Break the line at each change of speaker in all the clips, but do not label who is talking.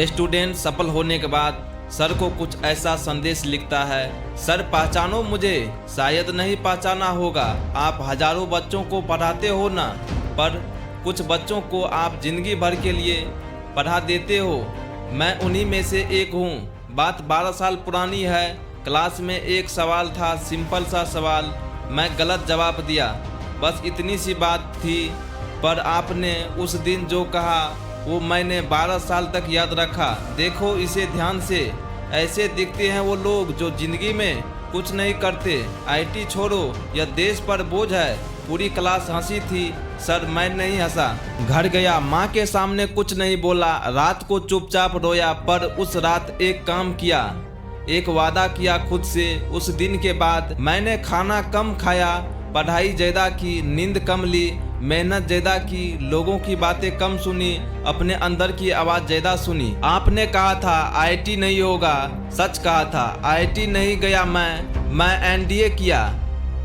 Student सफल होने के बाद सर को कुछ ऐसा संदेश लिखता है। सर पहचानो मुझे, शायद नहीं पहचाना होगा। आप हजारों बच्चों को पढ़ाते हो ना, पर कुछ बच्चों को आप जिंदगी भर के लिए पढ़ा देते हो। मैं उन्हीं में से एक हूँ। बात 12 साल पुरानी है। क्लास में एक सवाल था, सिंपल सा सवाल। मैं गलत जवाब दिया, बस इतनी सी बात थी। पर आपने उस दिन जो कहा वो मैंने 12 साल तक याद रखा। देखो इसे ध्यान से, ऐसे दिखते हैं वो लोग जो जिंदगी में कुछ नहीं करते। आईटी छोड़ो, यह देश पर बोझ है। पूरी क्लास हंसी थी, सर मैं नहीं हंसा। घर गया, माँ के सामने कुछ नहीं बोला। रात को चुपचाप रोया, पर उस रात एक काम किया, एक वादा किया खुद से। उस दिन के बाद मैंने खाना कम खाया, पढ़ाई ज़्यादा की, नींद कम ली, मेहनत ज़्यादा की, लोगों की बातें कम सुनी, अपने अंदर की आवाज़ ज़्यादा सुनी। आपने कहा था आईटी नहीं होगा, सच कहा था। आईटी नहीं गया मैं एनडीए किया।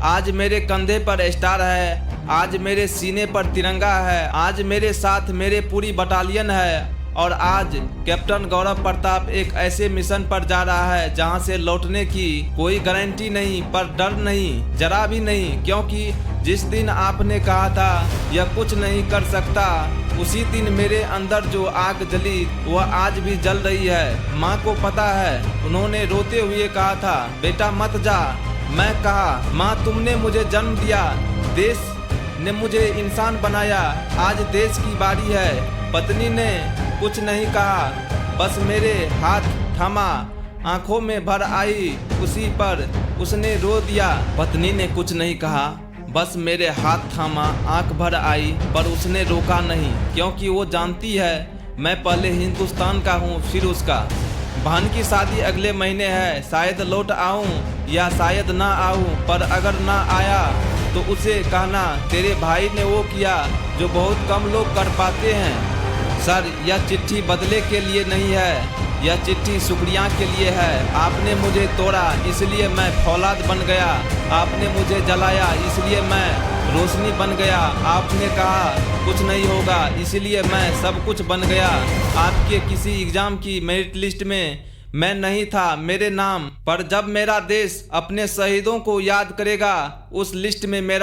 आज मेरे कंधे पर स्टार है, आज मेरे सीने पर तिरंगा है, आज मेरे साथ मेरे पूरी बटालियन है। और आज कैप्टन गौरव प्रताप एक ऐसे मिशन पर जा रहा है जहां से लौटने की कोई गारंटी नहीं, पर डर नहीं, जरा भी नहीं। क्योंकि जिस दिन आपने कहा था यह कुछ नहीं कर सकता, उसी दिन मेरे अंदर जो आग जली वह आज भी जल रही है। माँ को पता है, उन्होंने रोते हुए कहा था बेटा मत जा। मैं कहा माँ तुमने मुझे जन्म दिया, देश ने मुझे इंसान बनाया, आज देश की बारी है। पत्नी ने कुछ नहीं कहा, बस मेरे हाथ थामा, आंखों में भर आई, उसी पर उसने रो दिया। पत्नी ने कुछ नहीं कहा, बस मेरे हाथ थामा, आंख भर आई, पर उसने रोका नहीं। क्योंकि वो जानती है मैं पहले हिंदुस्तान का हूँ, फिर उसका। बहन की शादी अगले महीने है, शायद लौट आऊँ या शायद ना आऊँ, पर अगर ना आया तो उसे कहना तेरे भाई ने वो किया जो बहुत कम लोग कर पाते हैं। सर यह चिट्ठी बदले के लिए नहीं है, यह चिट्ठी शुक्रिया के लिए है। आपने मुझे तोड़ा इसलिए मैं फौलाद बन गया, आपने मुझे जलाया इसलिए मैं रोशनी बन गया, आपने कहा कुछ नहीं होगा इसलिए मैं सब कुछ बन गया। आपके किसी एग्जाम की मेरिट लिस्ट में मैं नहीं था, मेरे नाम पर जब मेरा देश अपने शहीदों को याद करेगा उस लिस्ट में मेरा